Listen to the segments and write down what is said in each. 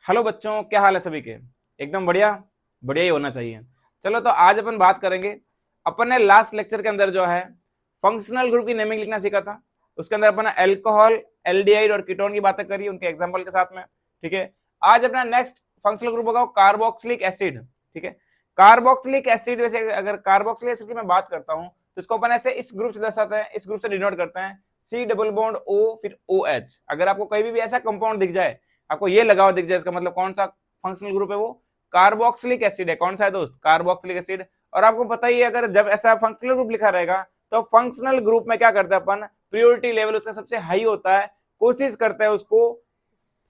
Hello बच्चों, क्या हाल है सभी के। एकदम बढ़िया बढ़िया ही होना चाहिए। चलो तो आज अपन बात करेंगे। अपन ने लास्ट लेक्चर के अंदर जो है फंक्शनल ग्रुप की नेमिंग लिखना सीखा था। उसके अंदर अपन ने अल्कोहल, एल्डिहाइड और कीटोन की बातें करी उनके एग्जांपल के साथ में। ठीक है, आज अपना नेक्स्ट फंक्शनल ग्रुप होगा कार्बोक्सिलिक एसिड। ठीक है, कार्बोक्सिलिक एसिड, वैसे अगर कार्बोक्सिलिक एसिड की मैं बात करता हूं तो इसको अपन ऐसे इस ग्रुप से दर्शाते हैं, इस ग्रुप से डिनोट करते हैं, सी डबल बॉन्ड ओ फिर ओ एच। अगर आपको कहीं भी ऐसा कंपाउंड दिख जाए, आपको ये लगाव दिख जाए, इसका मतलब कौन सा फंक्शनल ग्रुप है, वो कार्बोक्सिलिक एसिड है। कौन सा है दोस्त? Carboxylic acid. और आपको पता ही है, अगर जब ऐसा फंक्शनल ग्रुप लिखा रहेगा तो फंक्शनल ग्रुप में क्या करते हैं अपन, प्रियोरिटी लेवल उसका सबसे हाई होता है, कोशिश करते हैं उसको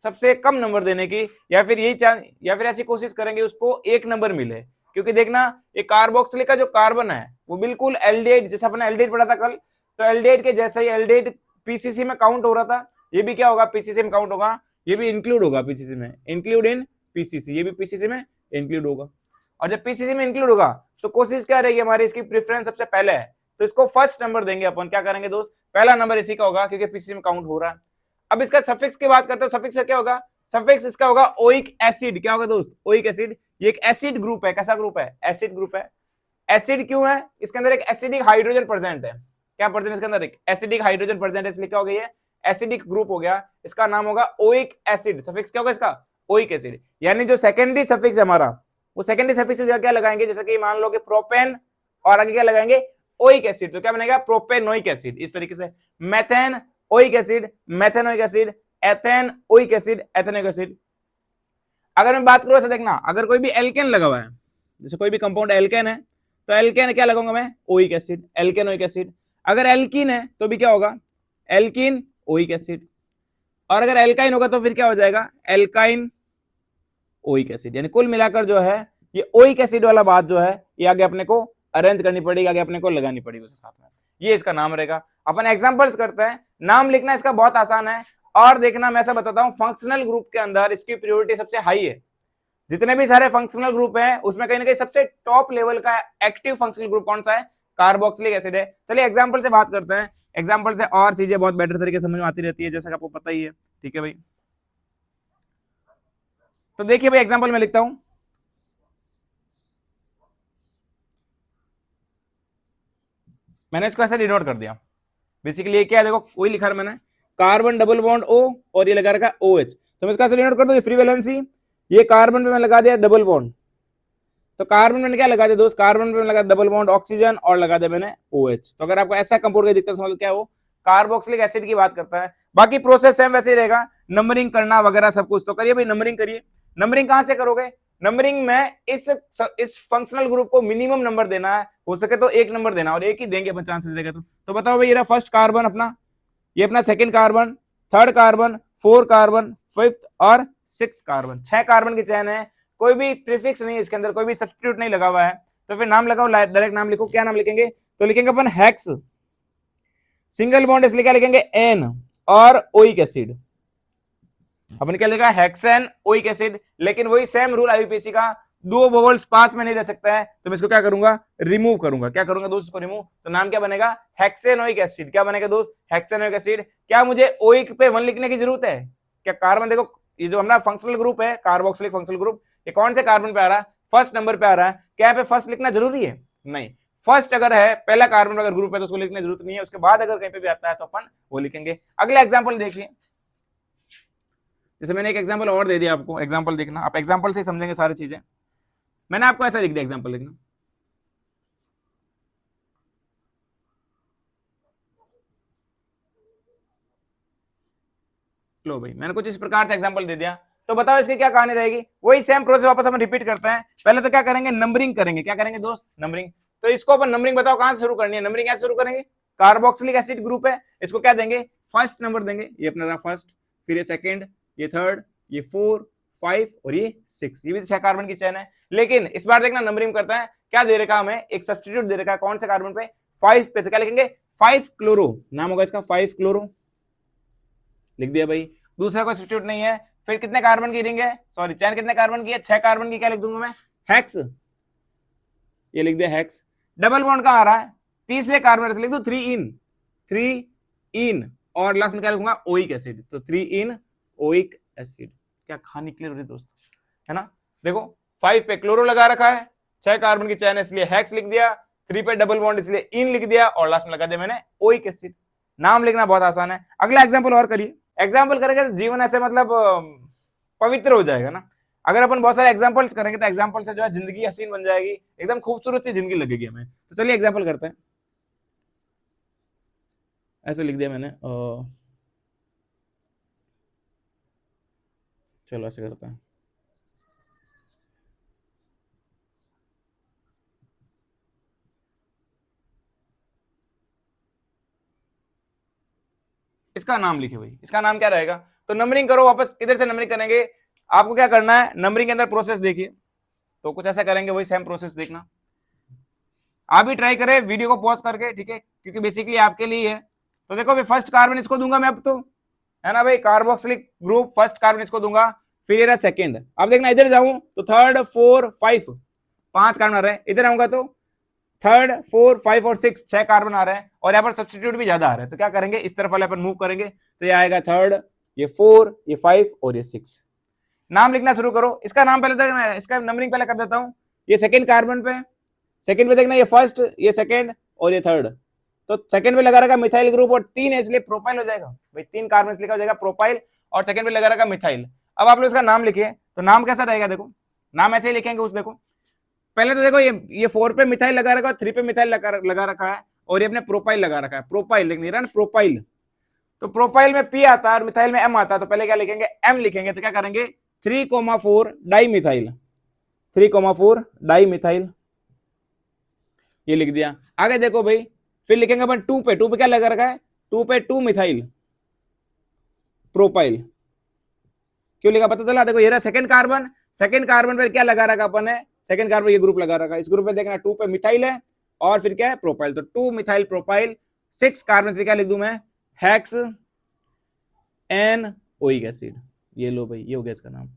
सबसे कम नंबर देने की, या फिर या फिर ऐसी कोशिश करेंगे उसको एक नंबर मिले। क्योंकि देखना, ये कार्बोक्सिलिक का जो कार्बन है वो बिल्कुल एल्डिहाइड, जैसे अपने एल्डिहाइड पढ़ा था कल, तो एल्डिहाइड के जैसे ही एल्डिहाइड पीसीसी में काउंट हो रहा था, ये भी क्या होगा, पीसीसी में काउंट होगा, ये भी इंक्लूड होगा पीसीसी में, इंक्लूड इन पीसीसी, ये भी पीसीसी में इंक्लूड होगा। और जब पीसीसी में इंक्लूड होगा तो कोशिश क्या रहेगी हमारी, इसकी प्रेफरेंस सबसे पहले है, तो इसको फर्स्ट नंबर देंगे अपन। क्या करेंगे दोस्त, पहला नंबर इसी का होगा क्योंकि पीसीसी में काउंट हो रहा है। अब इसका सफिक्स की बात करते हैं, सफिक्स क्या होगा, सफिक्स इसका होगा ओइक एसिड। क्या होगा दोस्त? Oic acid. ये एक एसिड ग्रुप है। कैसा ग्रुप है? एसिड ग्रुप है। एसिड क्यों है? इसके अंदर एक एसिडिक हाइड्रोजन प्रेजेंट है। क्या प्रेजेंट इसके अंदर? एक एसिडिक हाइड्रोजन प्रेजेंट है, इसलिए क्या हो गई है, एसिडिक ग्रुप हो गया। इसका नाम होगा ओइक एसिड। सफिक्स क्या होगा इसका? Oic acid. यानी जो सेकेंडरी सफिक्स है हमारा, वो सेकेंडरी सफिक्स क्या लगाएंगे, जैसे कि मान लो कि प्रोपेन, और आगे क्या लगाएंगे, ओइक एसिड, तो क्या बनेगा, प्रोपेनोइक एसिड। इस तरीके से methane oic acid, methanoic acid, ethane oic acid, ethanoic acid. अगर मैं बात करूं, ऐसा देखना, अगर कोई भी एल्केन लगा हुआ है, जैसे कोई भी कंपाउंड एल्केन है, तो एल्केन क्या लगाऊंगा मैं, ओइक एसिड, एल्केनोइक एसिड। अगर एल्कीन है तो भी क्या होगा, एल्कीन ओइक एसिड। और अगर एल्काइन होगा तो फिर क्या हो जाएगा, एल्काइन ओइक एसिड। यानी कुल मिलाकर जो है ये ओइक एसिड वाला बात जो है, ये आगे अपने को अरेंज करनी पड़ेगी, आगे अपने को लगानी पड़ेगी उसके साथ में। ये इसका नाम रहेगा। अपन एग्जांपल्स करते हैं। नाम लिखना इसका बहुत आसान है। और देखना, मैं ऐसा बताता हूं, फंक्शनल ग्रुप के अंदर इसकी प्रियोरिटी सबसे हाई है। जितने भी सारे फंक्शनल ग्रुप हैं उसमें कहीं ना कहीं सबसे टॉप लेवल का एक्टिव फंक्शनल ग्रुप कौन सा है, कार्बोक्सिलिक एसिड है। चलिए एग्जांपल से बात करते हैं। एग्जांपल से और चीजें बहुत बेटर तरीके से समझ में आती रहती है, जैसा कि आपको पता ही है। ठीक है भाई, तो देखिए भाई, एग्जांपल में लिखता हूं। मैंने इसको ऐसे डिनोट कर दिया। बेसिकली ये क्या है, देखो वही लिखा है मैंने, कार्बन डबल बॉन्ड ओ और ये लगा रखा है ओ एच। तो मैं इसका ऐसे डिनोट कर दूं, फ्री वैलेंसी, ये कार्बन पे मैं लगा दिया डबल बॉन्ड, तो कार्बन मैंने क्या लगा दिया दोस्त, कार्बन पे लगा डबल बॉन्ड ऑक्सीजन और लगा दिया मैंने OH। तो अगर आपको ऐसा कंपाउंड दिखता है, समझ क्या है वो, कार्बोक्सिलिक एसिड की बात करता है। बाकी प्रोसेस सेम वैसे ही रहेगा, नंबरिंग करना वगैरह सब कुछ। तो करिए भाई, नंबरिंग करिए। नंबरिंग कहां से करोगे? नंबरिंग में इस फंक्शनल ग्रुप को मिनिमम नंबर देना है, हो सके तो एक नंबर देना, और एक ही देंगे अपन चांसेस रहेगा। तो बताओ भाई, ये रहा फर्स्ट कार्बन अपना, ये अपना second carbon, third carbon, fourth carbon, fifth और सिक्स कार्बन। 6 कार्बन की चेन है, कोई भी प्रीफिक्स नहीं है इसके अंदर, कोई भी सब्स्टिट्यूट नहीं लगा हुआ है। तो फिर नाम लगाओ, डायरेक्ट नाम लिखो। क्या नाम लिखेंगे? तो लिखेंगे अपन हेक्स, सिंगल बॉन्ड इसलिए क्या लिखेंगे, एन, और ओइक एसिड। अपन क्या लिखा, हेक्सेन ओइक एसिड। लेकिन वही सेम रूल आईयूपीएसी का, दो वोवल्स पास में नहीं रह सकता है, तो मैं इसको क्या करूंगा, रिमूव करूंगा। क्या करूंगा दोस्त, इसको रिमूव, तो नाम क्या बनेगा, हेक्सेनोइक एसिड। क्या बनेगा दोस्त, हेक्सेनोइक एसिड। क्या मुझे ओइक पे 1 लिखने की जरूरत है? क्या कार्बन, देखो ये जो हमारा फंक्शनल ग्रुप है, कार्बोक्सिलिक फंक्शनल ग्रुप, ये कौन से कार्बन पे आ रहा है, फर्स्ट नंबर पे आ रहा है। क्या यहाँ पे फर्स्ट लिखना जरूरी है? नहीं। फर्स्ट अगर है, पहला कार्बन अगर ग्रुप है तो उसको लिखने की जरूरत नहीं है, उसके बाद अगर कहीं पे भी आता है तो अपन वो लिखेंगे। अगला एग्जाम्पल देखिए, जैसे मैंने एक एग्जांपल और दे दिया आपको, एग्जांपल देखना, आप एग्जांपल से समझेंगे सारी चीजें। मैंने आपको ऐसा लिख दिया, एग्जांपल लिखना, लो भाई मैंने कुछ इस प्रकार से एग्जांपल दे दिया। तो बताओ इसकी क्या कहानी रहेगी, वही सेम प्रोसेस वापस हम रिपीट करते हैं। पहले तो क्या करेंगे, नंबरिंग करेंगे। क्या करेंगे दोस्त, नंबरिंग। तो इसको अपन नंबरिंग बताओ कहां से शुरू करनी है, नंबरिंग कैसे शुरू करेंगे, कार्बोक्सिलिक एसिड ग्रुप है, इसको क्या देंगे, फर्स्ट नंबर देंगे। ये अपना रहा फर्स्ट, फिर ये सेकंड, ये थर्ड, ये 4, 5 और ये 6, ये भी 6 कार्बन की चेन है। लेकिन इस बार देखना नंबरिंग करता है, क्या दे रखा हमें, एक सब्स्टिट्यूट दे रखा है, कौन से कार्बन पे, 5 पे। तो क्या लिखेंगे, 5 क्लोरो, नाम होगा इसका 5 क्लोरो, लिख दिया भाई। दूसरा कोई सब्स्टिट्यूट नहीं है। फिर कितने कार्बन की रिंग है, सॉरी चैन कितने कार्बन की है, 6 कार्बन की। क्या लिख दूंगा मैं, हेक्स, ये लिख दिया हेक्स। डबल बॉन्ड कहां आ रहा है, तीसरे कार्बन से लिख दो 3 इन, 3 इन, और लास्ट में क्या लिखूंगा, ओइक एसिड। तो 3 इन ओइक एसिड। क्या कहानी क्लियर हो रही दोस्त, है ना। देखो 5 पे क्लोरो लगा रखा है, 6 कार्बन की चैन इसलिए हेक्स लिख दिया, 3 पे डबल बॉन्ड इसलिए इन लिख दिया, और लास्ट में लगा दिया मैंने ओइक एसिड। नाम लिखना बहुत आसान है। अगला एग्जाम्पल और करिए। एग्जाम्पल करेंगे तो जीवन ऐसे मतलब पवित्र हो जाएगा ना। अगर अपन बहुत सारे एग्जाम्पल्स करेंगे तो एग्जाम्पल से जो है जिंदगी हसीन बन जाएगी, एकदम खूबसूरत सी जिंदगी लगेगी हमें। तो चलिए एग्जाम्पल करते हैं। ऐसे लिख दिया मैंने, चलो ऐसे करते हैं। इसका नाम लिखे भाई, इसका नाम क्या रहेगा। तो नंबरिंग करो वापस, किधर से नंबरिंग करेंगे, आपको क्या करना है, नंबरिंग के अंदर प्रोसेस देखिए। तो कुछ ऐसा करेंगे, वही सेम प्रोसेस देखना। आप भी ट्राई करें वीडियो को पॉज करके, ठीक है, क्योंकि बेसिकली आपके लिए है। तो देखो भाई फर्स्ट कार्बन इसको दूंगा मैं अब, तो है ना भाई, कार्बोक्सिलिक ग्रुप फर्स्ट कार्बन इसको दूंगा, फिर ये रहा सेकंड। अब देखना इधर जाऊं तो थर्ड 4 5 5 कार्बन आ रहे हैं, इधर आऊंगा तो थर्ड 4 5 और 6 6 कार्बन आ रहे हैं, और यहाँ पर सब्स्टिट्यूट भी ज्यादा आ रहे हैं। तो क्या करेंगे, इस तरफ वाले अपन मूव करेंगे, तो ये आएगा थर्ड, ये 4, ये 5 और ये 6। नाम लिखना शुरू करो। इसका नाम पहले देखना, इसका नंबरिंग पहले कर देता हूं। ये सेकंड कार्बन पे, सेकंड पे देखना, ये फर्स्ट, ये सेकंड और ये थर्ड। तो सेकंड पे लगा रखा मिथाइल ग्रुप, और 3 है इसलिए प्रोपाइल हो जाएगा भाई, 3 कार्बन लिखा हो जाएगा प्रोपाइल, और सेकंड पे लगा रखा मिथाइल। अब आप लोग इसका नाम लिखिए, तो नाम कैसा रहेगा, देखो नाम ऐसे ही लिखेंगे उस, देखो पहले तो देखो ये 4 पे मिथाइल लगा रखा है, 3 पे मिथाइल लगा रखा है, और ये अपने प्रोपाइल लगा रखा है, प्रोपाइल लिख नहीं रहा ना, प्रोपाइल। तो प्रोपाइल में पी आता है और मिथाइल में एम आता है, तो पहले क्या लिखेंगे, एम लिखेंगे। तो क्या करेंगे 3,4 डाई मिथाइल, 3,4 डाई मिथाइल, ये लिख दिया। आगे देखो भाई, फिर लिखेंगे अपन 2 पे, 2 पे क्या लगा रखा है, 2 पे 2 मिथाइल प्रोपाइल। क्यों लिखा पता चला, देखो ये रहा सेकंड कार्बन, सेकंड कार्बन पर क्या लगा रखा अपन ने, सेकंड कार्बन ये ग्रुप लगा रखा है, इस ग्रुप में देखना 2 पे मिथाइल है, और फिर क्या है प्रोपाइल, तो 2 मिथाइल प्रोपाइल। 6 कार्बन से क्या लिख दूं मैं, हेक्स एन ओइक एसिड। ये लो भाई, ये हो गया इसका नाम।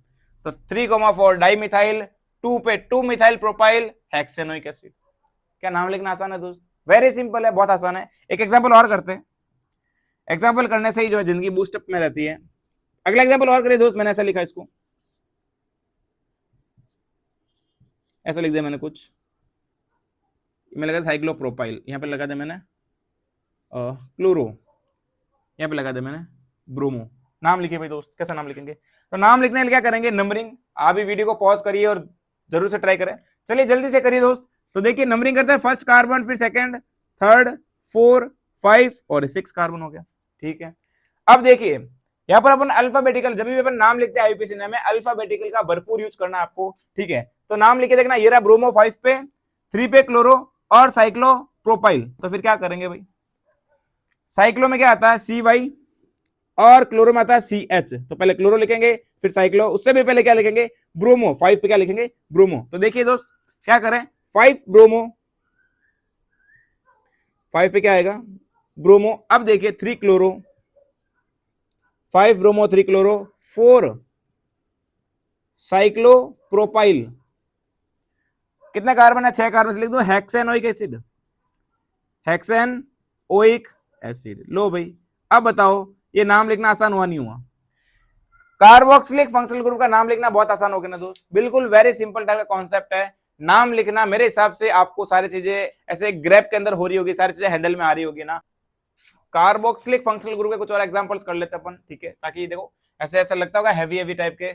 तो 3,4 डाई मिथाइल, 2 पे 2 मिथाइल प्रोपाइल, हेक्सेनोइक एसिड। क्या नाम लिखना आसान है दोस्त, वेरी सिंपल है, बहुत आसान है। एक एग्जांपल और करते हैं, एग्जांपल करने से ही जो है जिंदगी बूस्टअप में रहती है। अगला एग्जांपल और करिए दोस्त, मैंने ऐसा लिखा इसको, ऐसा लिख दिया मैंने कुछ, मैं लगा साइक्लोप्रोपाइल, यहाँ पे लगा दिया मैंने क्लोरो, यहाँ पे लगा दिया मैंने ब्रोमो। नाम लिखिए भाई दोस्त, कैसा नाम लिखेंगे। तो नाम लिखने के लिए क्या करेंगे, नंबरिंग। आप भी वीडियो को पॉज करिए और जरूर से ट्राई करें। चलिए जल्दी से करिए दोस्त। तो देखिए नंबरिंग करते हैं, फर्स्ट कार्बन, फिर सेकंड, थर्ड, 4 5 और 6 कार्बन हो गया, ठीक है। अब देखिए यहाँ पर अपन अल्फाबेटिकल, जब भी अपन नाम लिखते हैं आईपीसी में, अल्फाबेटिकल का भरपूर यूज करना आपको, ठीक है। तो नाम लिखे देखना, ये रहा ब्रोमो 5 पे, 3 पे क्लोरो और साइक्लो प्रोपाइल। तो फिर क्या करेंगे भाई, साइक्लो में क्या आता है सी वाई, और क्लोरो में आता है सी एच। तो पहले क्लोरो लिखेंगे, फिर साइक्लो, उससे भी पहले क्या लिखेंगे, ब्रोमो। 5 पे क्या लिखेंगे, ब्रोमो। तो देखिए दोस्त क्या करें, 5 ब्रोमो, 5 पे क्या आएगा ब्रोमो। अब देखिए 3 chloro, 5 bromo 3 chloro, 4 cyclo propyl. कितने कार्बन है, 6 कार्बन से लिख दो हेक्सेनोइक एसिड, हेक्सेन ओइक एसिड। लो भाई अब बताओ ये नाम लिखना आसान हुआ नहीं हुआ। कार्बोक्सिलिक फंक्शनल ग्रुप का नाम लिखना बहुत आसान हो गया ना दोस्त, बिल्कुल वेरी सिंपल टाइप का कॉन्सेप्ट है। नाम लिखना मेरे हिसाब से आपको सारी चीजें ऐसे ग्रैप के अंदर हो रही होगी, सारी चीजें हैंडल में आ रही होगी ना। कार्बोक्सिलिक फंक्शनल ग्रुप के कुछ और एग्जांपल्स कर लेते अपन, ठीक है, ताकि देखो ऐसे ऐसा लगता होगा हैवी हैवी टाइप के।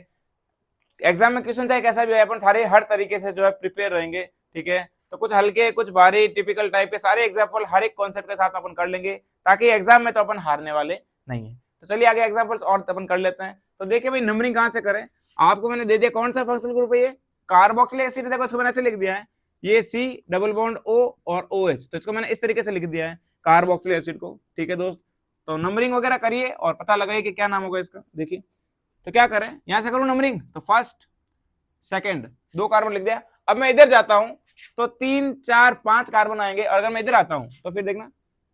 एग्जाम में क्वेश्चन चाहे कैसा भी हो, अपन सारे हर तरीके से जो है प्रिपेयर रहेंगे, ठीक है। तो कुछ हल्के कुछ भारी टिपिकल टाइप के सारे एग्जाम्पल हर एक कॉन्सेप्ट के साथ अपन कर लेंगे, ताकि एग्जाम में तो अपन हारने वाले नहीं है। तो चलिए आगे एग्जाम्पल्स और अपन कर लेते हैं। तो देखिए भाई नंबरिंग कहां से करें, आपको मैंने दे दिया कौन सा फंक्शनल ग्रुप है, ये कार्बोक्सिलिक एसिड। देखो इसको मैंने ऐसे लिख दिया है, ये सी डबल बॉन्ड ओ और ओ एच, तो इसको मैंने इस तरीके से लिख दिया है कार्बोक्सिलिक एसिड को, ठीक है दोस्त। तो नंबरिंग वगैरह करिए और पता लगाइए कि क्या नाम होगा इसका। देखिए तो क्या करें, यहां से करूं नंबरिंग, तो फर्स्ट सेकंड 2 कार्बन लिख दिया। अब मैं इधर जाता हूं तो 3 4 5 कार्बन आएंगे, और अगर मैं इधर आता हूं तो फिर देखना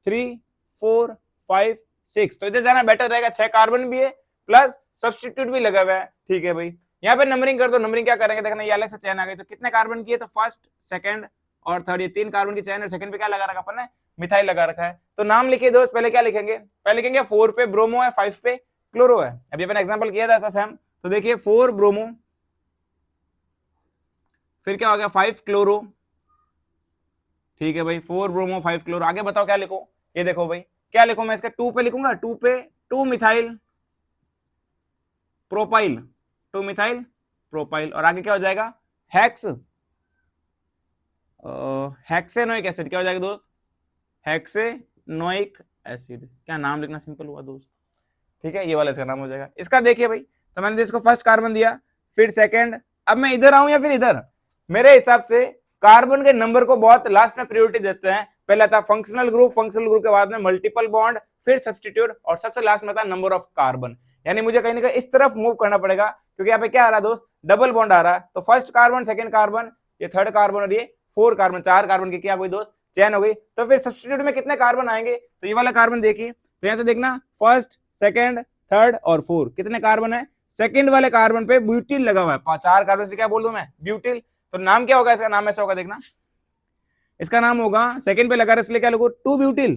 3 4 5 6, तो इधर जाना बेटर रहेगा, 6 कार्बन भी है प्लस सब्स्टिट्यूट भी लगा हुआ है, ठीक है भाई। यहाँ पे नंबरिंग कर दो, नंबरिंग क्या करेंगे देखना, ये अलग से चैन आ गई, तो कितने कार्बन की है, तो फर्स्ट सेकंड और थर्ड, ये 3 कार्बन की चैन, और सेकंड पे क्या लगा रखा अपन ने, मिथाइल लगा रखा है। तो नाम लिखिए दोस्त, पहले क्या लिखेंगे, पहले लिखेंगे 4 पे ब्रोमो है, 5 पे क्लोरो है। अभी अपन एग्जांपल किया था ऐसा सेम, तो देखिए 4 ब्रोमो, फिर क्या हो गया 5 क्लोरो, ठीक है भाई 4 ब्रोमो 5 क्लोरो। आगे बताओ क्या लिखो, ये देखो भाई क्या लिखूं मैं इसका, 2 पे लिखूंगा, 2 पे 2 मिथाइल प्रोपाइल, 2 मिथाइल प्रोपाइल, और आगे क्या हो जाएगा हेक्स हेक्सेनोइक एसिड, क्या हो जाएगा दोस्त हेक्सेनोइक एसिड। क्या नाम लिखना सिंपल हुआ दोस्त, ठीक है ये वाला इसका नाम हो जाएगा। इसका देखिए भाई, तो मैंने इसको फर्स्ट कार्बन दिया, फिर सेकंड, अब मैं इधर आऊं या फिर इधर, मेरे हिसाब से कार्बन के नंबर को बहुत लास्ट में प्रायोरिटी देते हैं। पहला था फंक्शनल ग्रुप, फंक्शनल ग्रुप के बाद में मल्टीपल बॉन्ड, फिर सब्स्टिट्यूट, और सबसे लास्ट में था नंबर ऑफ कार्बन। यानी मुझे कहीं ना कहीं इस तरफ मूव करना पड़ेगा, क्योंकि यहाँ पे क्या आ रहा है दोस्त, डबल बॉन्ड आ रहा है। तो फर्स्ट कार्बन, सेकंड कार्बन, ये थर्ड कार्बन, और ये 4 कार्बन, 4 कार्बन की क्या कोई दोस्त चैन हो गई। तो फिर सब्स्टिट्यूट में कितने कार्बन आएंगे, तो ये वाला कार्बन देखिए, तो यहां से देखना फर्स्ट, सेकंड, थर्ड और 4 कितने कार्बन है, सेकंड वाले कार्बन पे ब्यूटिल लगा हुआ है, 4 कार्बन से क्या बोल दूं मैं ब्यूटिल। तो नाम क्या होगा इसका, नाम ऐसा होगा देखना, इसका नाम होगा सेकंड पे लगा रहा इसलिए क्या लिखो 2 ब्यूटिल,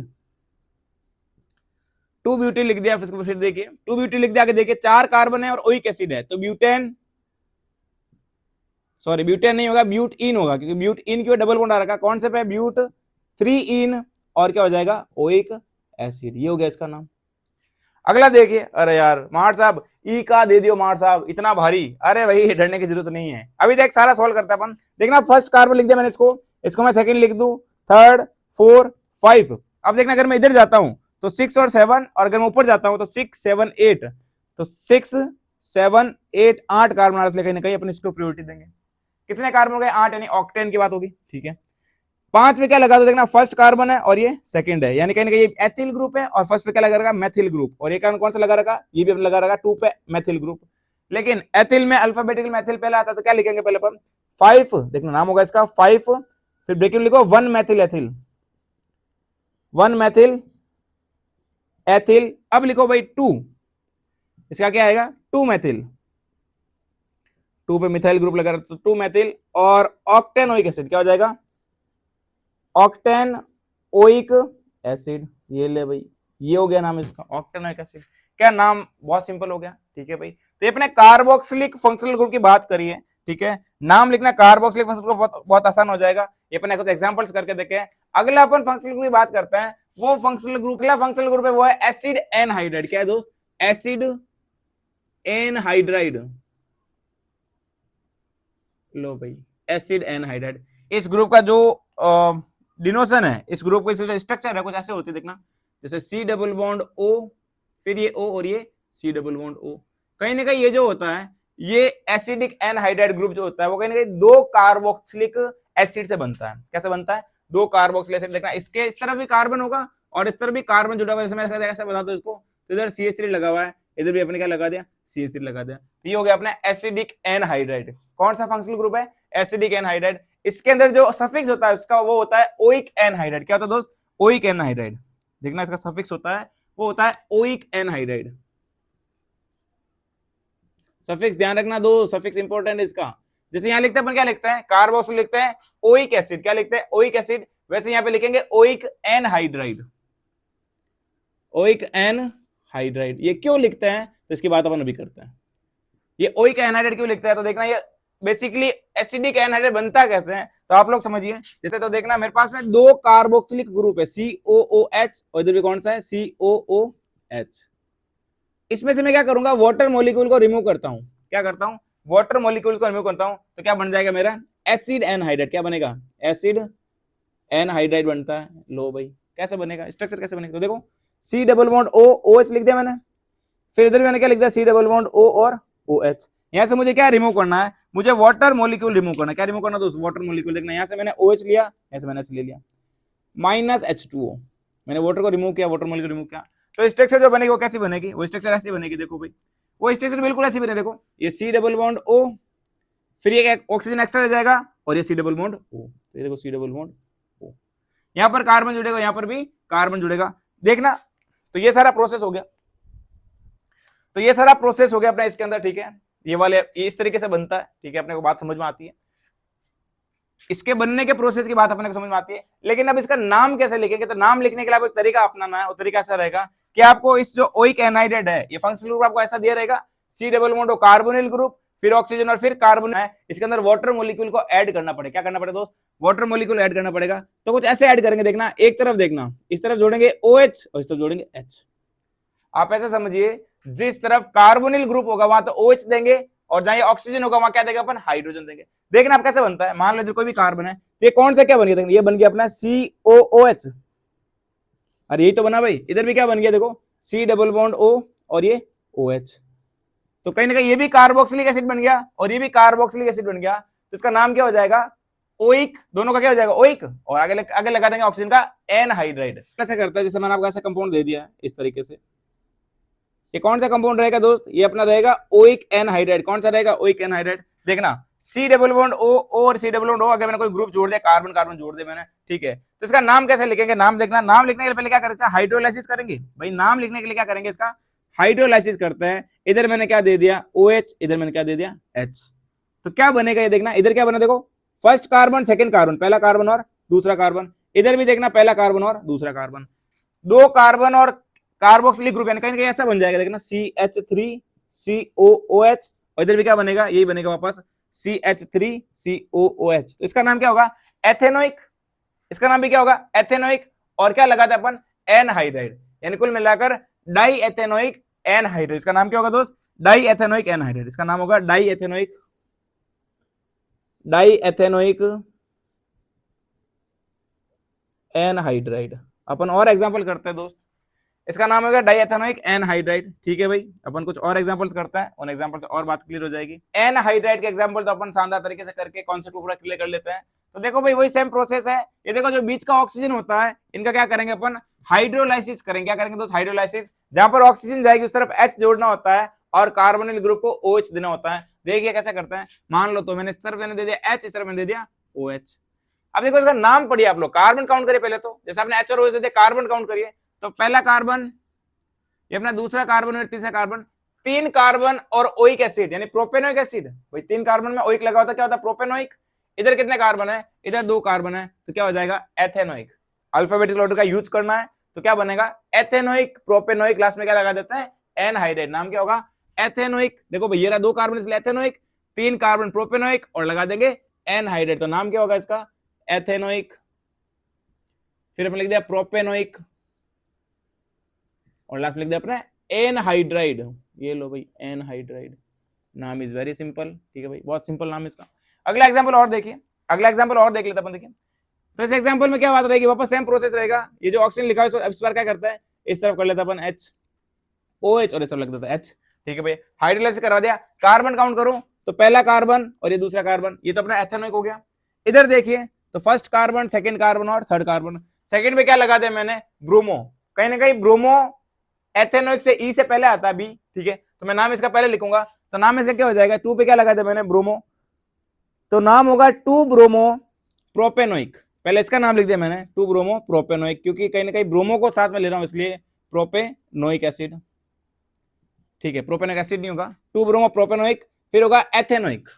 2 ब्यूटिल लिख दिया। फिर देखिए 2 ब्यूटिल लिख दिया, आगे देखिए 4 कार्बन है और ओइक एसिड है, तो ब्यूटेन, सॉरी ब्यूटेन नहीं होगा, ब्यूट इन होगा, क्योंकि ब्यूट इन की डबल बॉन्ड आ रखा, कौन से पे ब्यूट 3 इन, और क्या हो जाएगा ओइक एसिड, ये हो गया इसका नाम। अगला देखिए, अरे यार मार साहब ई का दे दियो मार साहब, इतना भारी, अरे भाई डरने की जरूरत नहीं है। अभी देख सारा सॉल्व करता है अपन, देखना फर्स्ट कार्बन लिख दिया मैंने, इसको मैं सेकंड लिख दूं, थर्ड, 4, 5। अब देखना अगर मैं इधर जाता हूं तो 6 और 7, और अगर मैं ऊपर जाता हूं तो 6, 7, 8, तो 6, 7, 8, 8 कार्बन आ रहे, कहीं ना कहीं अपन इसको प्रायोरिटी देंगे। कितने कार्बन हो गए 8, यानी ऑक्टेन की बात होगी, ठीक है। 5 पे क्या लगा दो, देखना फर्स्ट कार्बन है और ये सेकंड है, यानी कहीं ना कहीं ये एथिल ग्रुप है, और फर्स्ट पे क्या लगा रखा मेथिल ग्रुप, और ये कौन सा लगा रखा, ये भी अपने लगा रखा 2 पे मेथिल ग्रुप। लेकिन एथिल में अल्फाबेटिकल मेथिल पहले आता है, तो क्या लिखेंगे पहले अपन 5, देखना नाम होगा इसका 5, फिर ब्रैकेट में लिखो 1 मेथिल एथिल, 1 मेथिल एथिल। अब लिखो भाई 2, इसका क्या आएगा 2 मेथिल, 2 पे मिथाइल ग्रुप लगा रहा, तो 2 मेथिल, और ऑक्टेनोइक एसिड क्या हो जाएगा ऑक्टेन ओइक एसिड, ये ले भाई, ये हो गया नाम इसका ऑक्टेनोइक एसिड। क्या नाम बहुत सिंपल हो गया, ठीक है भाई। तो ये अपने कार्बोक्सिलिक फंक्शनल ग्रुप की बात करिए, ठीक है। नाम लिखना कार्बोक्सिलिक फंक्शनल ग्रुप बहुत आसान हो जाएगा, ये अपने कुछ एग्जांपल्स करके देखे। अगला अपन फंक्शनल ग्रुप की बात करते हैं, वो फंक्शनल ग्रुप, अगला फंक्शनल ग्रुप है वो है एसिड एनहाइड्राइड। क्या है दोस्त, एसिड एनहाइड्राइड, लो भाई एसिड एनहाइड्राइड। इस ग्रुप का जो डिनोशन है, इस ग्रुप का स्ट्रक्चर है कुछ ऐसे होते, देखना जैसे सी डबल बॉन्ड ओ, फिर ये ओ, और ये सी डबल बॉन्ड ओ। कहीं ना कहीं ये जो होता है, ये एसिडिक एनहाइड्राइड ग्रुप जो होता है, वो कहीं ना कहीं 2 कार्बोक्सिलिक एसिड से बनता है। कैसे बनता है, 2 कार्बोक्सिलिक एसिड। देखना इसके इस तरफ भी कार्बन होगा और इस तरफ भी कार्बन जुड़ा होगा, जैसे मैं ऐसा बता दूं इसको, तो इधर CH3 लगा हुआ है, इधर भी अपने क्या लगा दिया CH3 लगा दिया, तो ये हो गया अपना एसिडिक एनहाइड्राइड। कौन सा फंक्शनल ग्रुप है, एसिडिक एनहाइड्राइड। इसके अंदर जो सफिक्स होता है उसका वो होता है ओइक एनहाइड्राइड। क्या होता है दोस्त, ओइक एनहाइड्राइड। देखना इसका सफिक्स होता है, वो होता है ओइक एनहाइड्राइड। सफिक्स ध्यान रखना दो, सफिक्स इंपॉर्टेंट है इसका। जैसे यहां लिखते हैं अपन क्या लिखते हैं, कार्बोक्सिल लिखते हैं ओइक एसिड, क्या लिखते हैं ओइक एसिड, वैसे यहां पे लिखेंगे ओइक एनहाइड्राइड, ओइक एनहाइड्राइड। ये क्यों लिखते हैं, तो इसकी बात अपन अभी करते हैं। ये ओइक एनहाइड्राइड क्यों लिखता है, तो देखना ये बेसिकली एसिडिक एनहाइड्राइड बनता कैसे है, तो आप लोग समझिए। जैसे तो देखना मेरे पास में 2 कार्बोक्सिलिक ग्रुप है COOH, और इधर भी कौन सा है COOH। इसमें से मैं क्या करूंगा, वाटर मॉलिक्यूल को रिमूव करता हूं। क्या करता हूं, वाटर मॉलिक्यूल को रिमूव करता हूं, तो क्या बन जाएगा मेरा एसिड एनहाइड्राइड। क्या बनेगा, एसिड एनहाइड्राइड बनता है। लो भाई कैसे बनेगा, स्ट्रक्चर कैसे बनेगा, तो देखो C double bond O OH लिख दिया मैंने, फिर इधर मैंने क्या लिख दिया C डबल बॉन्ड O और OH। यहां से मुझे क्या रिमूव करना है, मुझे वाटर मॉलिक्यूल रिमूव करना है। क्या रिमूव करना दोस्त, वाटर मॉलिक्यूल। देखना यहां से मैंने OH लिया, यहां से मैंने H ले लिया, माइनस H2O, मैंने वाटर को रिमूव किया, वाटर मॉलिक्यूल रिमूव किया, तो स्ट्रक्चर जो बनेगी वो कैसी बनेगी, वो स्ट्रक्चर ऐसी बनेगी। देखो भाई वो स्ट्रक्चर बिल्कुल ऐसी बने, देखो ये C डबल बॉन्ड O, फिर ये ऑक्सीजन एक्स्ट्रा रह जाएगा, और ये C डबल बॉन्ड O, तो ये देखो C डबल बॉन्ड O, यहां पर कार्बन जुड़ेगा, यहां पर भी कार्बन जुड़ेगा। देखना तो ये सारा प्रोसेस हो गया, तो ये सारा प्रोसेस हो गया अपना इसके अंदर, ठीक है। ये वाले ये इस तरीके से बनता है, ठीक है, अपने को बात समझ में आती है। इसके बनने के प्रोसेस की बात अपने को समझ में आती है, लेकिन अब इसका नाम कैसे लिखेंगे, तो नाम लिखने के लिए आपको एक तरीका अपनाना है। वो तरीका ऐसा रहेगा कि आपको इस जो ओइक एनहाइड्राइड है, ये फंक्शनल ग्रुप आपको ऐसा दिया रहेगा C double bond O carbonyl group, फिर ऑक्सीजन और फिर कार्बन है, इसके अंदर वाटर मॉलिक्यूल को ऐड करना पड़ेगा। क्या करना पड़ेगा दोस्त? वाटर मॉलिक्यूल ऐड करना पड़ेगा। तो कुछ ऐसे ऐड करेंगे, देखना एक तरफ देखना, इस तरफ जोड़ेंगे OH और इस तरफ जोड़ेंगे H। आप ऐसा समझिए जिस तरफ कार्बोनिल ग्रुप होगा वहां तो OH देंगे और जहां ऑक्सीजन होगा वहां क्या देंगे अपन? हाइड्रोजन देंगे। देखना आप कैसे बनता है। मान लीजिए कोई भी कार्बन है, ये कौन सा क्या बन गया? ये बन गया अपना COOH। अरे यही तो बना भाई। इधर भी क्या बन गया देखो, C डबल बॉन्ड O और ये OH। तो कहीं ना कहीं ये भी कार्बोक्सिलिक एसिड बन गया और ये भी कार्बोक्सिलिक एसिड बन गया। तो इसका नाम क्या हो जाएगा? ओइक। दोनों का क्या हो जाएगा? ओइक। और आगे लगा देंगे ऑक्सीजन का एनहाइड्राइड। कैसे करता है? जैसे मैंने आपको ऐसा कंपाउंड दे दिया इस तरीके से, ये कौन सा कंपाउंड रहेगा दोस्त? ये अपना रहेगा ओइक एनहाइड्राइड। कौन सा रहेगा? Oic anhydride. देखना सी डबल बॉन्ड ओ और सी डबल बॉन्ड ओ, अगर मैंने कोई ग्रुप जोड़ दिया, कार्बन कार्बन जोड़ दिया मैंने, ठीक है, तो इसका नाम कैसे लिखेंगे? नाम देखना, नाम लिखने के पहले क्या करेंगे? हाइड्रोलाइसिस करेंगे भाई। नाम लिखने के लिए क्या करेंगे? इसका हाइड्रोलाइसिस करते हैं। इधर मैंने क्या दे दिया? OH, इधर मैंने क्या दे दिया? H। तो क्या बनेगा ये देखना, इधर क्या बना देखो, फर्स्ट कार्बन सेकंड कार्बन, पहला कार्बन और दूसरा कार्बन। इधर भी देखना पहला कार्बन और दूसरा कार्बन, दो कार्बन और कार्बोक्सिलिक ग्रुप, यानी कहीं कहीं ऐसा बन जाएगा। देखना CH3COOH, और इधर भी क्या बनेगा? यही बनेगा वापस CH3COOH। तो इसका नाम क्या होगा? एथेनोइक। इसका नाम भी क्या होगा? एथेनोइक। और क्या लगाते हैं अपन? एनहाइड्राइड, यानी कुल मिलाकर डाई एथेनोइक एनहाइड्राइड। इसका नाम क्या होगा दोस्त? Di ethanoic anhydride. इसका नाम होगा डाई एथेनोइक एनहाइड्राइड। अपन और एग्जांपल करते हैं दोस्त, इसका नाम होगा डाइएथेनोइक एनहाइड्राइड। ठीक है भाई, अपन कुछ और एग्जांपल्स करते हैं, उन एग्जांपल से और बात क्लियर हो जाएगी। एनहाइड्राइड के एग्जांपल तो अपन शानदार तरीके से करके कॉन्सेप्ट को पूरा क्लियर कर लेते हैं। तो देखो भाई वही सेम प्रोसेस है। ये देखो जो बीच का ऑक्सीजन होता है, इनका क्या करेंगे अपन? हाइड्रोलाइसिस करेंगे। क्या करेंगे दोस्त? हाइड्रोलाइसिस। जहां पर ऑक्सीजन जाएगी उस तरफ H जोड़ना होता है और कार्बोनिल ग्रुप को OH देना होता है। देखिए कैसे करते हैं। मान लो तो मैंने इस तरफ मैंने दे दिया H, इस तरफ मैंने दे दिया OH। अब देखो इसका नाम पढ़िए आप लोग, कार्बन काउंट करिए पहले। तो जैसे आपने H और OH दे दिया, कार्बन काउंट करिए। तो पहला कार्बन, ये अपना दूसरा कार्बन और तीसरा कार्बन, तीन कार्बन और ओइक एसिड यानी प्रोपेनोइक एसिड। भाई तीन कार्बन में ओइक लगा होता क्या होता है? प्रोपेनोइक। इधर कितने कार्बन है? इधर दो कार्बन है, तो क्या हो जाएगा? एथेनोइक। अल्फाबेटिकल ऑर्डर का यूज करना है, तो क्या बनेगा? Ethanoic propanoic. लास्ट में क्या लगा देता है? एनहाइड्राइड। नाम क्या होगा? एथेनोइक। देखो भाई ये रहा दो कार्बन इसलिए एथेनोइक, तीन कार्बन प्रोपेनोइक और लगा देंगे एनहाइड्राइड। तो नाम क्या होगा इसका? एथेनोइक। फिर अपन लिख दिया प्रोपेनोइक और लास्ट लिख दिया अपने एनहाइड्राइड। ये लो भाई एनहाइड्राइड। नाम इज वेरी सिंपल। ठीक है भाई, बहुत सिंपल नाम इसका। अगला एग्जांपल और देखिए, अगला एग्जांपल और देख लेते अपन। देखिए तो इस एग्जांपल में क्या बात रहेगी? वापस सेम प्रोसेस रहेगा। ये जो ऑक्सीजन लिखा है इस बार क्या करता है? इस तरफ कर लेता अपन OH और इस तरफ लिख देता है H। ठीक है भाई, हाइड्रोलाइसिस करवा दिया। कार्बन काउंट करो तो पहला कार्बन और ये दूसरा कार्बन, ये तो अपना एथेनोइक हो गया। इधर देखिए तो फर्स्ट कार्बन, सेकंड कार्बन और थर्ड कार्बन। सेकंड में क्या लगा दिया मैंने? ब्रोमो। कहीं ना कहीं ब्रोमो एथेनोइक से ई से पहले आता है बी। ठीक है, तो मैं नाम इसका पहले लिखूंगा। तो नाम इसका क्या हो जाएगा? टू पे क्या लगा दिया मैंने? ब्रोमो। तो नाम होगा 2 ब्रोमो प्रोपेनोइक। पहले इसका नाम लिख दिया मैंने 2 ब्रोमो प्रोपेनोइक, क्योंकि कहीं ना कहीं ब्रोमो को साथ में ले रहा हूं इसलिए प्रोपेनोइक एसिड। ठीक है, प्रोपेनोइक एसिड नहीं होगा, 2 ब्रोमो प्रोपेनोइक। फिर होगा एथेनोइक,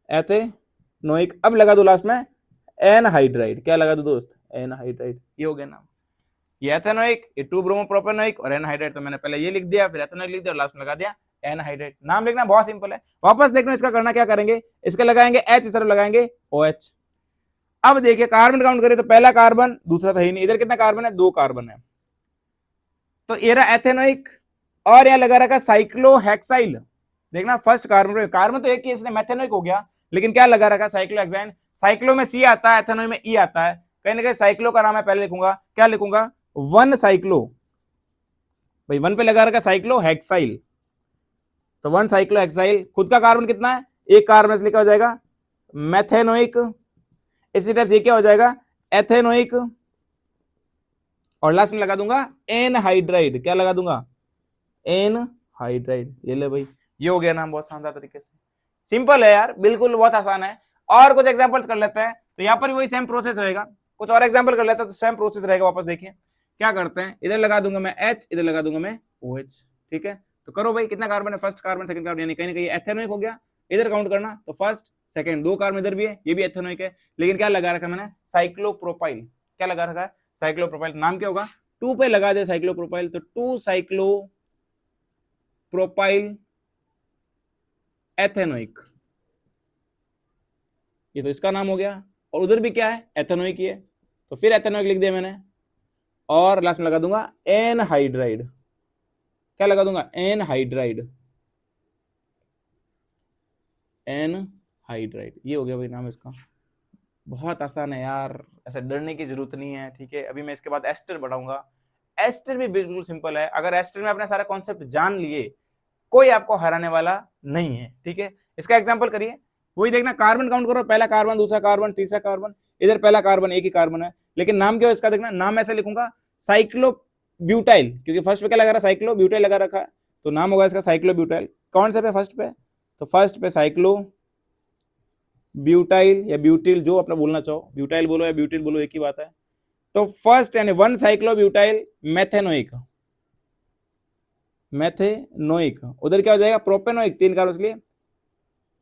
एथेनोइक। अब लगा दो लास्ट में एनहाइड्राइड। क्या लगा दो दोस्त? एनहाइड्राइड। ये हो गया नाम। ये एथेनोइक, ये 2 ब्रोमो प्रोपेनोइक और एनहाइड्राइड। तो मैंने पहले ये लिख दिया, फिर एथेनोइक लिख दिया और लास्ट में लगा दिया एनहाइड्राइड। नाम लिखना बहुत सिंपल है। वापस देखना इसका करना क्या करेंगे? इसका लगाएंगे H, इस तरफ लगाएंगे OH। अब देखिए कार्बन काउंट करें तो पहला कार्बन, दूसरा था ही नहीं। इधर कितना कार्बन है? 2 कार्बन है। तो ये रहा एथेनोइक और यहां लगा रखा साइक्लोहेक्साइल। देखना फर्स्ट कार्बन, कार्बन तो एक ही इसने मेथेनोइक हो गया, लेकिन क्या लगा रखा? साइक्लोहेक्साइन। साइक्लो में C आता है, एथेनोइक में E आता है। कहीं ना कहीं साइक्लो का नाम है पहले लिखूंगा। क्या लिखूंगा? 1 साइक्लो। भाई 1 पे लगा रखा साइक्लोहेक्साइल, तो 1 साइक्लोहेक्साइल। खुद का कार्बन कितना है? एक कार्बन, इसलिए क्या हो जाएगा? मेथेनोइक। इसी टाइप से क्या हो जाएगा? एथेनोइक। और लास्ट में लगा दूंगा एनहाइड्राइड। क्या लगा दूंगा? एनहाइड्राइड। ये ले भाई, ये हो गया नाम बहुत शानदार तरीके से। सिंपल है यार, बिल्कुल बहुत आसान है। और कुछ एग्जांपल्स कर लेते हैं। तो यहाँ पर भी वही सेम प्रोसेस रहेगा। कुछ और एग्जांपल कर लेते हैं तो सेम प्रोसेस रहेगा। वापस देखिए क्या करते हैं। इधर लगा दूंगा मैं H, इधर लगा दूंगा मैं OH। ठीक है, तो करो भाई कितना कार्बन है? फर्स्ट कार्बन, सेकंड कार्बन, यानी कहीं ना कहीं एथेनोइक हो गया। इधर काउंट करना तो फर्स्ट सेकंड, 2 कार्बन इधर भी है, ये भी एथेनोइक है। लेकिन क्या लगा रखा मैंने? साइक्लोप्रोपाइल। क्या लगा रखा है? साइक्लोप्रोपाइल। नाम क्या होगा? 2 पे लगा दे साइक्लोप्रोपाइल, तो 2 साइक्लो प्रोपाइल एथेनोइक, ये तो इसका नाम हो गया, और उधर भी क्या है, एथेनोइक ही है, तो फिर एथेनोइक लिख दिया मैंने, और लास्ट में लगा दूंगा एनहाइड्राइड। क्या लगा दूंगा, एनहाइड्राइड, एनहाइड्राइड, ये हो गया भाई नाम इसका। बहुत आसान है यार, ऐसे डरने की जरूरत नहीं है, ठीक है। अभी मैं इसके बाद एस्टर बढ़ाऊंगा, एस्टर भी बिल्कुल सिंपल है। अगर एस्टर में अपने सारे कॉन्सेप्ट जान लिए, कोई आपको हराने वाला नहीं है, ठीक है। इसका एग्जांपल करिए, वही देखना, कार्बन काउंट करो, पहला कार्बन, दूसरा कार्बन, तीसरा कार्बन, इधर पहला कार्बन, एक ही कार्बन है, लेकिन नाम क्या है इसका, देखना नाम ऐसे लिखूंगा, साइक्लोब्यूटाइल, क्योंकि फर्स्ट पे क्या लगा रहा, साइक्लोब्यूटाइल लगा रखा है, तो नाम होगा इसका साइक्लोब्यूटाइल। कौन से पे, फर्स्ट पे, तो फर्स्ट पे साइक्लो ब्यूटाइल या ब्यूटिल, जो अपना बोलना चाहो, ब्यूटाइल बोलो या ब्यूटिल बोलो, एक ही बात है। तो फर्स्ट यानी 1 साइक्लोब्यूटाइल मेथेनोइक, मेथेनोइक, उधर क्या हो जाएगा, प्रोपेनोइक, 3 कार्बन के लिए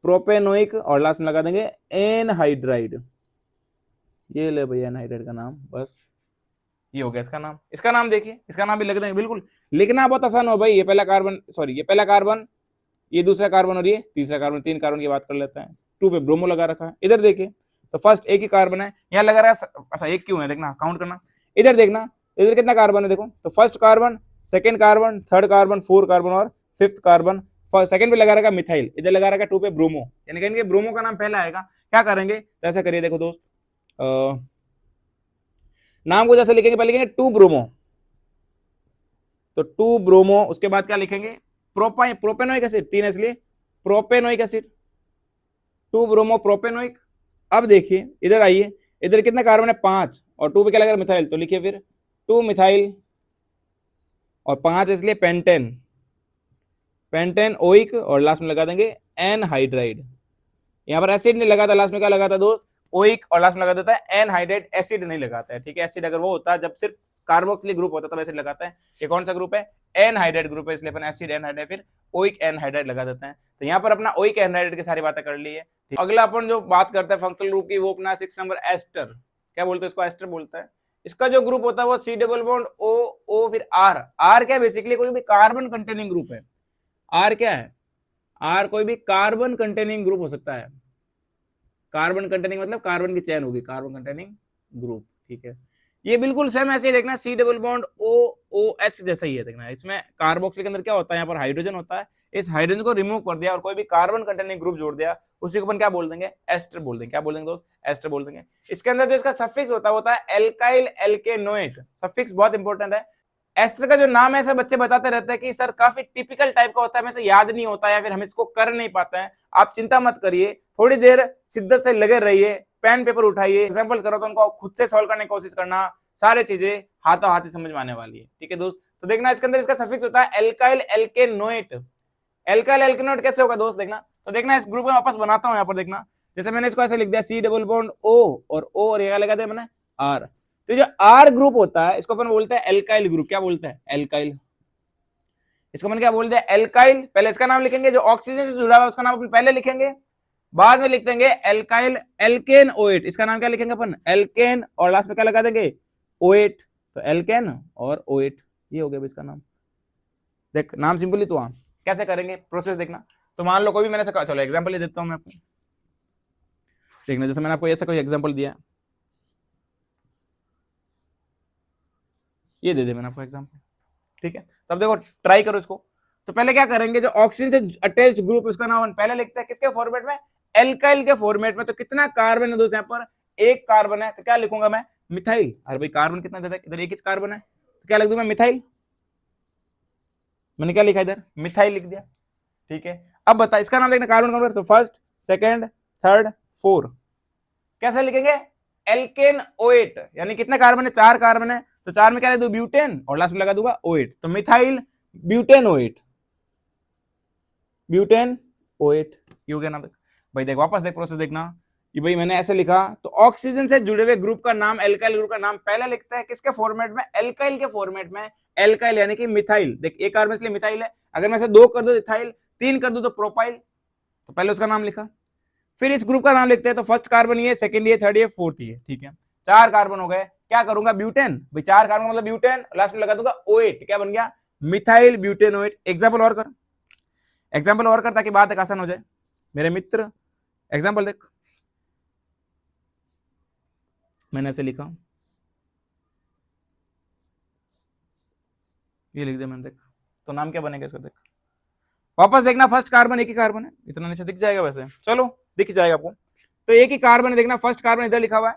प्रोपेनोइक, और लास्ट में लगा देंगे एनहाइड्राइड। ये ले भैया एनहाइड्राइड का नाम, बस ये हो गया इसका नाम। इसका नाम देखिए, इसका नाम भी लिख देंगे, बिल्कुल लिखना बहुत आसान हो भाई। ये पहला कार्बन, सॉरी ये पहला कार्बन, ये दूसरा कार्बन और ये तीसरा कार्बन, 3 कार्बन की बात कर लेते हैं। 2 पे ब्रोमो लगा रखा है, इधर देखिए तो फर्स्ट एक ही कार्बन है, यहाँ लगा रहा है, अच्छा एक क्यों है, देखना काउंट करना, इधर देखना, इधर कितना कार्बन है देखो, तो first carbon, second carbon, third carbon, 4 carbon और 5th कार्बन। सेकंड पे लगा रखा मिथाइल, इधर लगा रखा 2 पे ब्रोमो, यानी कहेंगे ब्रोमो का नाम पहला आएगा। क्या करेंगे, तो ऐसा करिए, देखो दोस्त, नाम को जैसे लिखेंगे, पहले लिखेंगे 2 ब्रोमो, तो 2 ब्रोमो, उसके बाद क्या लिखेंगे, प्रोपेनोइक एसिड, 3 है इसलिए प्रोपेनोइक एसिड, 2 ब्रोमो प्रोपेनोइक। अब देखिए इधर आइए, इधर कितना कार्बन है, 5, और 2 पे क्या लगा मिथाइल, तो लिखिए फिर 2 मिथाइल और 5 इसलिए पेंटेन, पेंटेन ओइक, और लास्ट में लगा देंगे एनहाइड्राइड। यहाँ पर एसिड नहीं लगा था, लास्ट में क्या लगा था दोस्त, ओइक, और लास्ट में लगा देता है एनहाइड्राइड, एसिड नहीं लगाता है, ठीक है। एसिड अगर वो होता है जब सिर्फ कार्बोक्सिलिक ग्रुप होता है तब एसिड लगाता है। ये कौन सा ग्रुप है, एनहाइड्राइड ग्रुप है, इसलिए अपन एसिड एनहाइड्राइड फिर ओइक एनहाइड्राइड लगा देते हैं। तो यहाँ पर अपना ओइक एनहाइड्राइड की सारी बातें कर ली है। अगला अपन जो बात करते हैं फंक्शनल ग्रुप की, वो अपना 6 नंबर एस्टर, क्या बोलते हैं इसको, एस्टर बोलता है। इसका जो ग्रुप होता है वो सी डबल बॉन्ड ओ ओ फिर आर, आर क्या बेसिकली कोई भी कार्बन कंटेनिंग ग्रुप है। आर क्या है, आर कोई भी कार्बन कंटेनिंग ग्रुप हो सकता है। कार्बन कंटेनिंग मतलब कार्बन की चेन होगी, कार्बन कंटेनिंग ग्रुप, ठीक है। ये बिल्कुल सेम ऐसे ही देखना, C double bond O O H जैसा ही है, देखना इसमें कार्बोक्सिल के अंदर क्या होता है, यहाँ पर हाइड्रोजन होता है, इस हाइड्रोजन को रिमूव कर दिया और कोई भी कार्बन कंटेनिंग ग्रुप जोड़ दिया, उसी को अपन क्या बोल देंगे, एस्टर बोल देंगे। क्या बोल देंगे दोस्त, एस्टर बोल देंगे। इसके अंदर जो इसका सफिक्स होता है एल्काइल एल्केनोएट, सफिक्स बहुत इंपॉर्टेंट है। एस्टर का जो नाम है, ऐसे बच्चे बताते रहते हैं कि सर काफी टिपिकल टाइप का होता है, हमें से याद नहीं होता या फिर हम इसको कर नहीं पाते हैं। आप चिंता मत करिए, थोड़ी देर शिद्दत से लगे रहिए, पेन पेपर उठाइए, एग्जाम्पल करो तो उनको खुद से सॉल्व करने की कोशिश करना, सारे चीजें हाथों हाथ ही समझ में आने वाली है, ठीक है दोस्त। तो देखना इसके अंदर इसका सफिक्स होता है एल्काइल एल्केनोएट। एल्काइल एल्केनोएट कैसे होगा दोस्त, देखना तो देखना इस ग्रुप में वापस बनाता हूं, यहाँ पर देखना, जैसे मैंने इसको ऐसे लिख दिया, सी डबल बॉन्ड ओ और ये लगा दिया मैंने आर। तो जो आर ग्रुप होता है इसको अपन बोलते हैं एल्काइल ग्रुप। क्या बोलते हैं, एल्काइल, इसको अपन क्या बोलते हैं, एल्काइल। पहले इसका नाम लिखेंगे, जो ऑक्सीजन से जुड़ा हुआ है उसका नाम अपन पहले लिखेंगे, बाद में लिख देंगे एल्काइल एल्केन ओएट, इसका नाम क्या लिखेंगे अपन, एल्केन, और लास्ट में क्या लगा देंगे, ओएट, तो एल्केन और ओएट, ये हो गया इसका नाम। देख नाम सिंपली, तो वहां कैसे करेंगे प्रोसेस देखना। तो मान लो कोई भी मैंने, चलो एग्जांपल ही देता हूं मैं आपको, देखना जैसे मैंने आपको ऐसा कोई एग्जांपल दिया, ये दे दे मैंने आपको एग्जांपल, ठीक है। तब देखो ट्राई करो इसको। तो पहले क्या करेंगे, जो ऑक्सीजन से अटैच्ड ग्रुप उसका नाम पहले लिखते हैं किसके फॉर्मेट में, एल्काइल के फॉर्मेट में। तो कितना कार्बन है दोस्तों, यहाँ पर 1 कार्बन है, तो क्या लिखूंगा मैं, मिथाइल। अरे भाई कार्बन कितना देता है, इधर 1 ही कार्बन है, तो क्या लिख दूंगा, मिथाइल। मैंने क्या लिखा इधर, मिथाइल लिख दिया, ठीक है। अब बता इसका नाम देखना, कार्बन कौन, तो फर्स्ट, सेकेंड, थर्ड, 4, कैसे लिखेंगे, एल्केन ओएट, यानी कितने कार्बन है, 4 कार्बन है, तो 4 में क्या लिख दूं, ब्यूटेन, और लास्ट में लगा दूंगा ओएट, तो मिथाइल ब्यूटेन ओएट, ब्यूटेन ओएट, ये हो गया ना। भाई देख वापस देख प्रोसेस देखना, ये भाई मैंने ऐसे लिखा, तो ऑक्सीजन से जुड़े हुए ग्रुप का नाम, एल्काइल ग्रुप का नाम पहले लिखते हैं किसके फॉर्मेट में, एल्काइल के फॉर्मेट में। एल्काइल यानी कि मिथाइल, देख 1 कार्बन इसलिए मिथाइल है, अगर मैं इसे 2 कर दूं इथाइल, 3 कर दूं तो प्रोपाइल, तो पहले उसका नाम लिखा, फिर इस ग्रुप का नाम लिखते हैं, तो फर्स्ट कार्बन ये, सेकंड ये, थर्ड ये, फोर्थ ये, ठीक है। 4 कार्बन हो गए, क्या करूंगा, ब्यूटेन, भाई 4 कार्बन मतलब ब्यूटेन, लास्ट में लगा दूंगा ओएट, क्या बन गया, मिथाइल ब्यूटेनोएट। एग्जांपल और कर, एग्जाम्पल और कर ताकि बात एक आसान हो जाए मेरे मित्र। एग्जाम्पल देख, मैंने ऐसे लिखा, ये लिख दिया मैंने, देख तो नाम क्या बनेगा इसका, देख वापस देखना, फर्स्ट कार्बन एक ही कार्बन है, इतना नीचे दिख जाएगा वैसे, चलो दिख जाएगा आपको, तो एक ही कार्बन है, देखना फर्स्ट कार्बन इधर लिखा हुआ है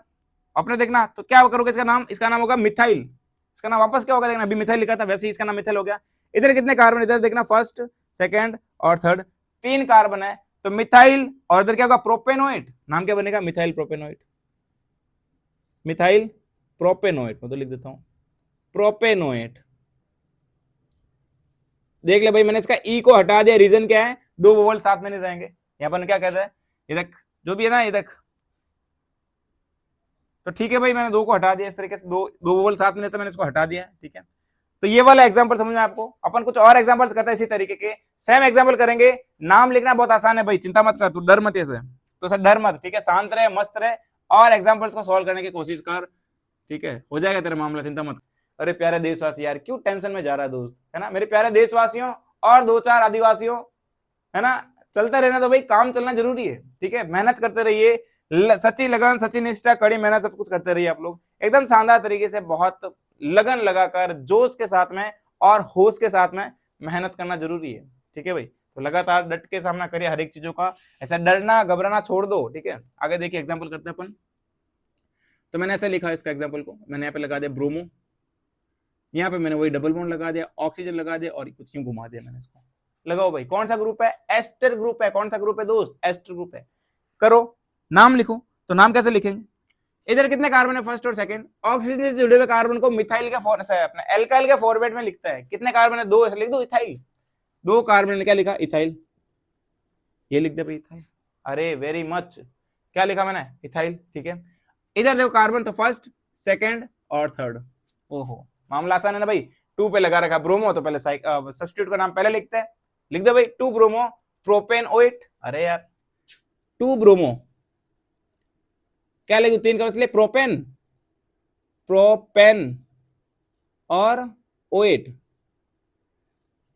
अपने, देखना तो क्या करोगे, इसका नाम होगा मिथाइल, इसका नाम वापस क्या होगा, देखना अभी मिथाइल लिखा था वैसे ही इसका नाम मिथाइल हो गया। इधर कितने कार्बन, इधर देखना फर्स्ट सेकंड और थर्ड, 3 कार्बन है, तो मिथाइल, और इधर क्या होगा प्रोपेनोएट, नाम क्या बनेगा मिथाइल प्रोपेनोएट, मिथाइल प्रोपेनोएट, मैं तो लिख देता हूं प्रोपेनोएट। देख ले भाई, मैंने इसका ई को हटा दिया, रीजन क्या है, 2 वोवल साथ में नहीं रहेंगे, यहां पर क्या कहता है, ये देख जो भी है ना, ये देख, तो ठीक है भाई, मैंने 2 को हटा दिया इस तरीके से, दो वोवल साथ में नहीं था, मैंने इसको हटा दिया, ठीक है। तो ये वाला एग्जांपल समझ में आपको, अपन कुछ और एग्जांपल्स करते हैं इसी तरीके के, सेम एग्जांपल करेंगे। नाम लिखना बहुत आसान है भाई, चिंता मत कर, तू डर मत ऐसे, तो सर डर मत, ठीक है, शांत रहे, मस्त रहे और एग्जांपल्स को सॉल्व करने की कोशिश कर, ठीक है, हो जाएगा तेरा मामला, चिंता मत। अरे प्यारे देशवासी यार, क्यों टेंशन में जा रहा है दोस्त, है ना, मेरे प्यारे देशवासियों और 2-4 आदिवासियों, है ना, चलता रहना, तो भाई काम चलना जरूरी है, ठीक है, मेहनत करते रहिए, सच्ची लगन, सच्ची निष्ठा, कड़ी मेहनत, सब कुछ करते रहिए आप लोग, एकदम शानदार तरीके से, बहुत लगन लगाकर, जोश के साथ में और होश के साथ में मेहनत करना जरूरी है, ठीक है भाई। तो लगातार डट के सामना करिए हर एक चीजों का, ऐसा डरना घबराना छोड़ दो, ठीक है। आगे देखिए एग्जाम्पल करते हैं अपन, तो मैंने ऐसे लिखा इसका एग्जाम्पल को, मैंने यहाँ पे लगा दिया ब्रोमो, यहाँ पे मैंने वही डबल बॉन्ड लगा दिया, ऑक्सीजन लगा दिया और कुछ यूं घुमा दिया मैंने इसको, लगाओ भाई, कौन सा ग्रुप है, एस्टर ग्रुप है, कौन सा ग्रुप है दोस्त, एस्टर ग्रुप है। करो, नाम लिखो, तो नाम कैसे लिखेंगे, इधर कितने कार्बन है फर्स्ट और सेकंड, ऑक्सीजन से जुड़े हुए कार्बन को मिथाइल के अपना एल्काइल के फॉर्मेट में लिखता है, कितने कार्बन है, 2, ऐसे लिख दो इथाइल, 2 कार्बन, क्या लिखा इथाइल, ये लिख दे भाई इथाइल, अरे वेरी मच, क्या लिखा मैंने इथाइल, ठीक है। इधर देखो कार्बन, तो फर्स्ट सेकंड और थर्ड, ओहो मामला आसान है ना भाई, 2 पे लगा रखा ब्रोमो, तो पहले सब्स्टिट्यूट का नाम पहले लिखते हैं, लिख दो भाई 2 ब्रोमो प्रोपेनोएट, अरे यार 2 ब्रोमो, क्या लिखूं, 3 का इसलिए प्रोपेन, प्रोपेन और ओएट,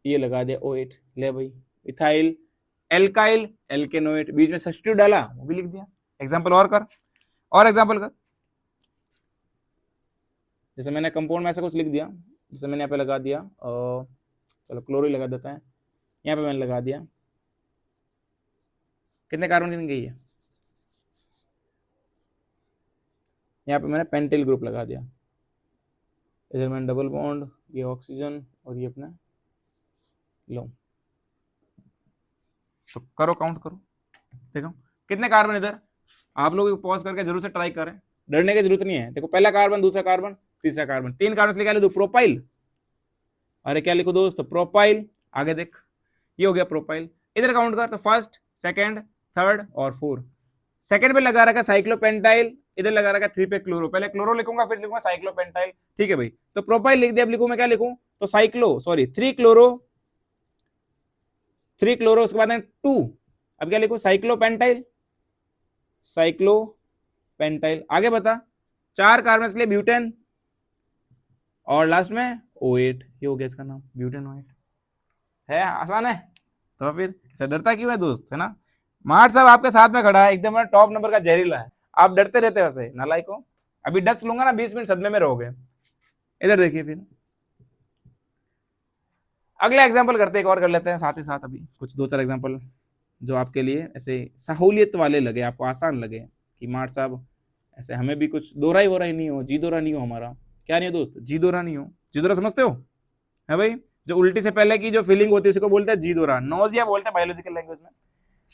ये लगा दिया ओएट, ले भाई इथाइल, एल्काइल, एल्केनोएट, बीच में सब्स्टिट्यूट डाला, वो भी लिख दिया। एग्जांपल और कर, और एग्जांपल कर, जैसे मैंने कंपाउंड में ऐसा कुछ लिख दिया, जैसे मैंने यहाँ पे लगा दिया, चलो क्लोरीन लगा देता है, यहाँ पे मैंने लगा दिया, कितने कार्बन कितने गई है, यहाँ पे मैंने पेंटिल ग्रुप लगा दिया, इधर मैंने डबल बॉन्ड, ये ऑक्सीजन और ये अपना लो, तो करो काउंट करो, देखो कितने कार्बन इधर, आप लोग पॉज करके जरूर से ट्राई करें, डरने की जरूरत नहीं है। देखो पहला कार्बन, दूसरा कार्बन, तीसरा कार्बन, 3 कार्बन से क्या लिखो प्रोपाइल, अरे क्या लिखो दोस्त प्रोपाइल, आगे देख ये हो गया प्रोपाइल, इधर काउंट कर, तो फर्स्ट सेकंड थर्ड और 4, सेकंड पे लगा रखा साइक्लोपेंटाइल, इधर लगा रखा 3 पे क्लोरो, पहले क्लोरो लिखूंगा फिर लिखूंगा साइक्लोपेंटाइल, ठीक है भाई। तो प्रोपाइल लिख दिया, अब लिखूं मैं क्या लिखूं, तो साइक्लो सॉरी 3 क्लोरो, 3 क्लोरो, उसके बाद 2, अब क्या लिखूं साइक्लोपेंटाइल, साइक्लोपेंटाइल, आगे बता 4 कार्बन के लिए ब्यूटेन और लास्ट में O8, ये हो गया इसका नाम ब्यूटेनोएट, है आसान है, तो फिर ऐसा डरता क्यों है दोस्त, है ना, मार्ट साहब आपके साथ में खड़ा है, एकदम टॉप नंबर का जहरीला है, आप डरते रहते वैसे नालायक हो, अभी 10 लूंगा ना 20 मिनट सदमे में रहोगे। इधर देखिए फिर अगला एग्जांपल करते हैं, एक और कर लेते हैं साथ ही साथ, अभी कुछ 2-4 एग्जांपल जो आपके लिए ऐसे सहूलियत वाले लगे, आपको आसान लगे, कि मार्ट साहब ऐसे हमें भी कुछ दोहराई वोराई नहीं हो, जी दोहरा नहीं हो, हमारा क्या नहीं हो दोस्त, जी दोहरा नहीं हो, जी दोहरा समझते हो, है भाई, जो उल्टी से पहले की जो फीलिंग होती है उसी को बोलते हैं जी दोहरा, नोजिया बोलते हैं बायोलॉजिकल लैंग्वेज में,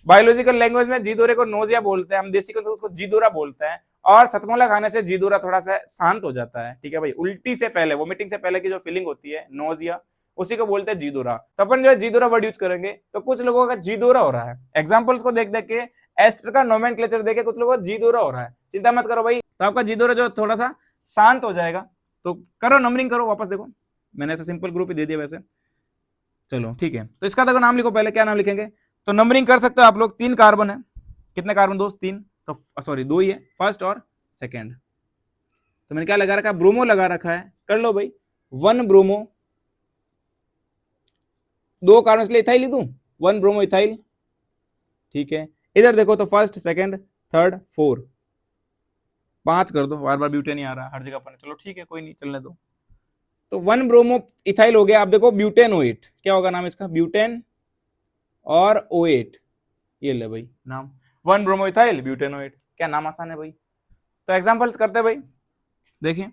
बायोलॉजिकल लैंग्वेज में जी दोहरे को नोजिया बोलते हैं, हम देसी को उसको जी दोहरा बोलते हैं, और सतमोला खाने से जी दोहरा थोड़ा सा शांत हो जाता है, ठीक है भाई, उल्टी से पहले वोमिटिंग से पहले की जो फीलिंग होती है नोजिया, उसी को बोलते हैं जी दोहरा, तो अपन जो है जी दोहरा वर्ड यूज करेंगे, तो कुछ लोगों का जी दोहरा हो रहा है, एग्जांपल्स को देख देख के, एस्टर का नोमेनक्लेचर देखे कुछ लोगों का जी दोहरा हो रहा है, चिंता मत करो भाई, तो आपका जी दोहरा जो थोड़ा सा शांत हो जाएगा, तो करो नंबरिंग करो, वापस देखो मैंने ऐसा सिंपल ग्रुप ही दे दिया वैसे, चलो ठीक है, तो इसका देखो नाम लिखो, पहले क्या नाम लिखेंगे, तो नंबरिंग कर सकते हो आप लोग, 3 कार्बन है, कितने कार्बन दोस्त 3, तो सॉरी 2 ही है, फर्स्ट और सेकंड, तो मैंने क्या लगा रखा है, ब्रोमो लगा रखा है, कर लो भाई 1 ब्रोमो, 2 कार्बन इसलिए इथाइल लिख दूं, 1 ब्रोमो इथाइल, ठीक है। इधर देखो तो फर्स्ट, सेकंड, थर्ड, 4, 5 कर दो, बार बार ब्यूटेन ही आ रहा है हर जगह पर, चलो ठीक है कोई नहीं, चलने दो। तो 1 ब्रोमो इथाइल हो गया। अब देखो ब्यूटेनोएट, क्या होगा नाम इसका, ब्यूटेन और O8, ये ले भाई नाम, 1 ब्रोमो इथाइल ब्यूटेनोएट, क्या नाम आसान है भाई। तो एग्जांपल्स करते हैं भाई, देखिए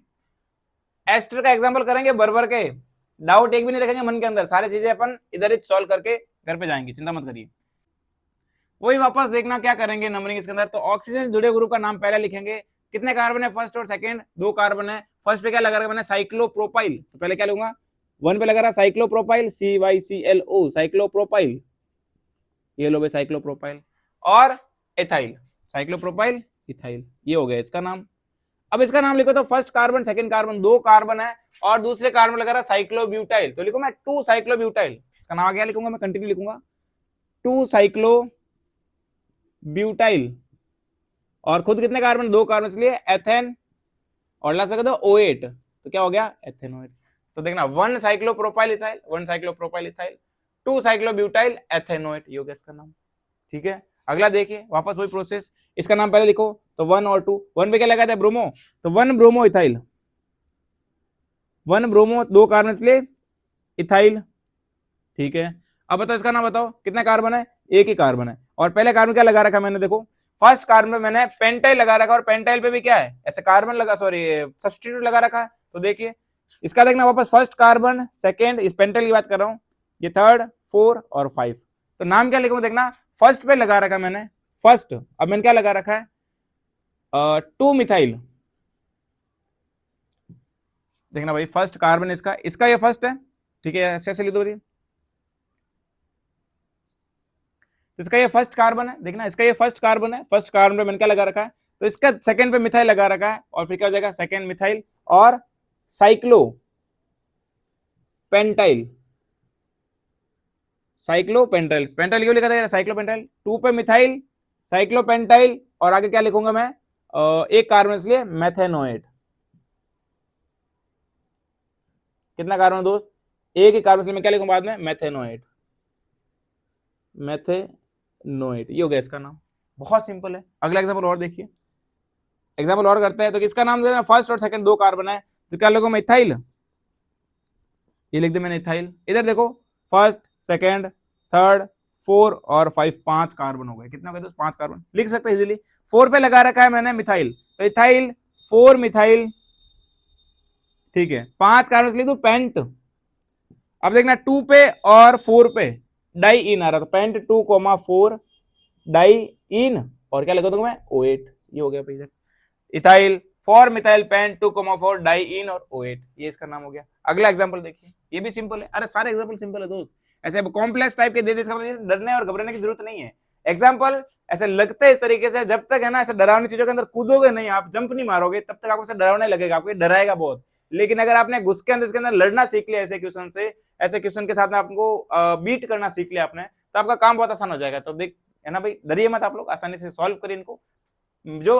एस्टर का एग्जांपल करेंगे भर के, डाउट एक भी नहीं रखेंगे मन के अंदर, सारी चीजें अपन इधर ही सॉल्व करके घर पे जाएंगे, चिंता मत करिए। वही वापस देखना क्या करेंगे नंबरिंग इसके अंदर, तो ऑक्सीजन से जुड़े ग्रुप का नाम पहले लिखेंगे, कितने कार्बन है फर्स्ट और सेकंड, 2 कार्बन है। फर्स्ट पे क्या लगा रखा मैंने, साइक्लोप्रोपाइल, तो पहले क्या लूंगा, 1 पे लगा रहा साइक्लोप्रोपाइल, CYCLO, साइक्लोप्रोपाइल, ये लो भाई साइक्लोप्रोपाइल, और एथाइल, साइक्लोप्रोपाइल इथाइल, ये हो गया इसका नाम। अब इसका नाम लिखो तो first carbon, second carbon, 2 carbon है, और दूसरे कार्बन लगा रहा साइक्लोब्यूटाइल, तो लिखो मैं 2 साइक्लोब्यूटाइल, इसका नाम क्या लिखूंगा मैं, कंटिन्यू लिखूंगा 2 साइक्लोब्यूटाइल, और खुद कितने कार्बन, 2 कार्बन, इसलिए एथेन, और ला सकते हो O8, तो क्या हो गया एथेनोएट। तो देखना 1 cyclopropyl ethyl, 1 cyclopropyl ethyl, 2 साइक्लोब्यूटाइल ethanoate, ये हो गया इसका नाम, ठीक है। अगला देखिए वापस वही प्रोसेस, इसका नाम पहले लिखो तो 1 और 2, 1 पे क्या लगा था ब्रोमो, तो 1 ब्रोमो इथाइल, 1 ब्रोमो, 2 कार्बन इसलिए इथाइल, ठीक है। अब बताओ इसका नाम बताओ, कितने कार्बन है, एक ही कार्बन है, और पहले कार्बन क्या लगा रखा मैंने, देखो फर्स्ट कार्बन में मैंने पेंटाइल लगा रखा, और पेंटाइल पे भी क्या है, ऐसे कार्बन लगा, सॉरी सब्स्टिट्यूट लगा रखा है। तो देखिए इसका देखना वापस, फर्स्ट कार्बन, सेकेंड, इस पेंटाइल की बात कर रहा हूं, ये थर्ड, 4 और 5, तो नाम क्या लिखूंगा, देखना फर्स्ट पे लगा रखा मैंने फर्स्ट, अब मैंने क्या लगा रखा है 2 मिथाइल, देखना भाई फर्स्ट कार्बन इसका, इसका ये फर्स्ट है, ठीक है, ऐसे लिख दो, इसका ये फर्स्ट कार्बन है, देखना इसका ये फर्स्ट कार्बन है, फर्स्ट कार्बन पे मैंने क्या लगा रखा है, तो इसका सेकंड पे मिथाइल लगा रखा है, और फिर क्या हो जाएगा सेकंड मिथाइल, और साइक्लो पेंटाइल, साइक्लोपेंटाइल, पेंटाइल क्यों लिखा था साइक्लोपेंटाइल, 2 पे मिथाइल, साइक्लोपेंटाइल, और आगे क्या लिखूंगा मैं, एक कार्बन इसलिए मेथेनोएट, कितना कार्बन दोस्त, एक ही कार्बन, इसलिए मैं क्या लिखूंगा बाद में, मेथेनोएट, मेथेनोएट, ये हो गया इसका नाम, बहुत सिंपल है। अगला एग्जांपल और देखिए, एग्जांपल और करते हैं, तो किसका नाम देना, फर्स्ट और सेकंड 2 कार्बन है, तो क्या लिखूंगा इथाइल, ये लिख दिया मैंने इथाइल। इधर देखो फर्स्ट, सेकंड, थर्ड, 4 और 5, 5 कार्बन हो गए, कितना हो गया दोस्त, 5 कार्बन, लिख सकते हैं इजीली। 4 पे लगा रखा है मैंने मिथाइल, तो इथाइल 4 मिथाइल, ठीक है, 5 कार्बन लिख दो पेंट। अब देखना 2 पे और 4 पे डाई इन आ रहा, तो पेंट 2,4 डाई इन, और क्या लिखा दूंगा मैं O8, ये हो गया भाई इथाइल 4 मिथाइल पेंट 2,4 डाई इन और O8, ये इसका नाम हो गया। अगला एग्जांपल देखिए, ये भी सिंपल है, अरे सारे एग्जांपल सिंपल है दोस्त, ऐसे कॉम्प्लेक्स टाइप के दे दे, डरने और घबराने की जरूरत नहीं है। एग्जांपल ऐसे लगते हैं इस तरीके से, जब तक है ना ऐसे डरावनी चीजों के अंदर कूदोगे नहीं, आप जंप नहीं मारोगे, तब तक आपको ऐसे डरावने लगेगा, आपको डराएगा बहुत। लेकिन अगर आपने घुस के अंदर इसके अंदर लड़ना सीख लिया ऐसे क्वेश्चन से, ऐसे क्वेश्चन के साथ में आपको बीट करना सीख लिया आपने, तो आपका काम बहुत आसान हो जाएगा। तो देख है ना भाई, डरिए मत आप लोग, आसानी से सॉल्व करिए इनको, जो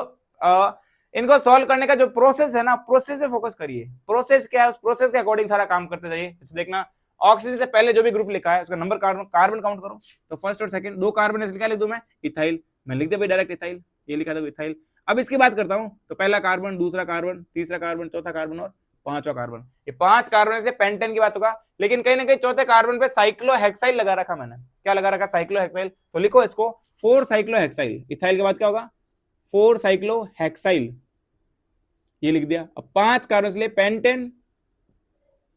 इनको सॉल्व करने का जो प्रोसेस है ना, प्रोसेस पे फोकस करिए, प्रोसेस क्या है उस प्रोसेस के अकॉर्डिंग सारा काम करते जाइए। जैसे देखना ऑक्सीजन से पहले जो भी ग्रुप लिखा है उसका नंबर कार्बन कार्बन काउंट करो, तो फर्स्ट और सेकंड 2 कार्बन है, क्या लिख दूं मैं इथाइल, मैं लिख दे भाई डायरेक्ट इथाइल, ये लिखा था इथाइल। अब इसकी बात करता हूं, तो पहला कार्बन, दूसरा कार्बन, तीसरा कार्बन, चौथा कार्बन और पांचवा कार्बन, ये 5 कार्बन से पेंटेन की बात होगा। लेकिन कहीं ना कहीं चौथे कार्बन पे साइक्लोहेक्साइल लगा रखा मैंने, क्या लगा रखा साइक्लोहेक्साइल, तो लिखो इसको 4 साइक्लोहेक्साइल, इथाइल के बाद क्या होगा 4 साइक्लोहेक्साइल, ये लिख दिया। अब 5 कार्बन लिए पेंटेन,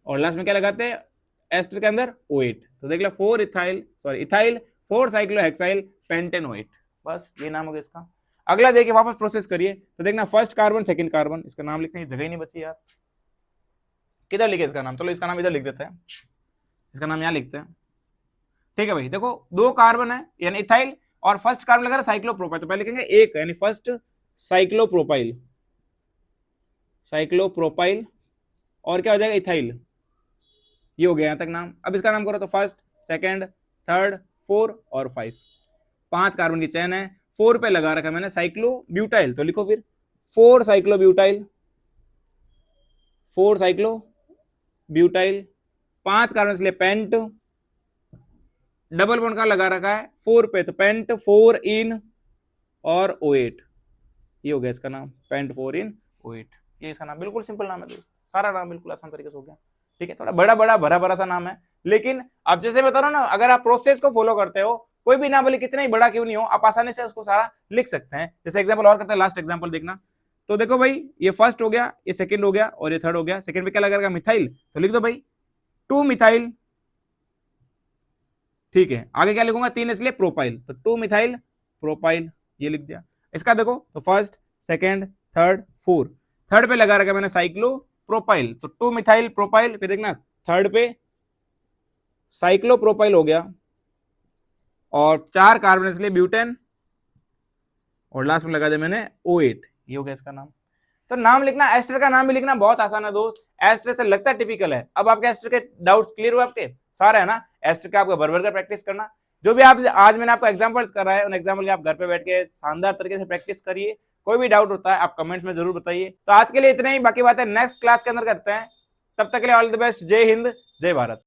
और लास्ट में क्या लगाते हैं एस्टर के अंदर O8, तो देख लो 4 ethyl, sorry ethyl 4 cyclohexyl pentane O8, बस ये नाम हो गया इसका। अगला देखिए वापस प्रोसेस करिए, तो देखना फर्स्ट कार्बन, सेकंड कार्बन, इसका नाम लिखने की जगह ही नहीं बची यार, किधर लिखे इसका नाम, चलो इसका नाम इधर लिख देते हैं, इसका नाम यहां लिखते हैं, ठीक है भाई। देखो 2 कार्बन है यानी इथाइल, और फर्स्ट कार्बन लगा साइक्लोप्रोपाइल, तो पहले लिखेंगे एक यानी फर्स्ट साइक्लोप्रोपाइल, साइक्लोप्रोपाइल, और क्या हो जाएगा इथाइल, ये हो गया यहां तक नाम। अब इसका नाम करो तो फर्स्ट, सेकंड, थर्ड, 4 और 5, 5 कार्बन की चेन है, 4 पे लगा रखा मैंने साइक्लोब्यूटाइल, तो लिखो फिर 4 साइक्लोब्यूटाइल, 4 साइक्लोब्यूटाइल, 5 कार्बन इसलिए पेंट डबल बॉन्ड का लगा रखा है 4 पे, तो पेंट 4 इन और O8, ये हो गया इसका नाम, पेंट 4 इन O8, ये इसका नाम। बिल्कुल सिंपल नाम है दोस्त, सारा नाम बिल्कुल आसान तरीके से हो गया। ठीक है, थोड़ा बड़ा बड़ा भरा भरा सा नाम है, लेकिन अब जैसे बता रहा हूं ना, अगर आप प्रोसेस को फॉलो करते हो, कोई भी नाम भले कितना ही बड़ा क्यों नहीं हो, आप आसानी से उसको सारा लिख सकते हैं। जैसे एग्जांपल और करते हैं, लास्ट एग्जांपल देखना। तो देखो भाई, ये फर्स्ट हो गया, ये सेकंड हो गया और ये थर्ड हो गया। सेकंड पे क्या लगा मिथाइल, तो लिख दो भाई 2 मिथाइल। ठीक है, आगे क्या लिखूंगा, 3 इसलिए प्रोपाइल, तो 2 मिथाइल प्रोपाइल, ये लिख दिया। इसका देखो तो first second third fourth, third पे लगा रखा मैंने साइक्लो प्रोपाइल, तो 2 मिथाइल प्रोपाइल, फिर देखना थर्ड पे साइक्लो प्रोपाइल हो गया, और 4 कार्बन इसलिए ब्यूटेन, और लास्ट में लगा दिया मैंने O8, ये हो गया इसका नाम। तो नाम लिखना, एस्टर का नाम भी लिखना बहुत आसान है दोस्त, एस्टर से लगता है टिपिकल है। अब आपके एस्टर के डाउट्स क्लियर हुए आपके सारे, है ना। एस्टर का आपका भर का प्रैक्टिस करना, जो भी आप आज मैंने आपको एग्जांपल्स कराए हैं, उन एग्जांपल की आप घर पे बैठ के शानदार तरीके से प्रैक्टिस करिए। कोई भी डाउट होता है आप कमेंट्स में जरूर बताइए। तो आज के लिए इतना ही, बाकी बातें नेक्स्ट क्लास के अंदर करते हैं। तब तक के लिए ऑल द बेस्ट, जय हिंद जय भारत।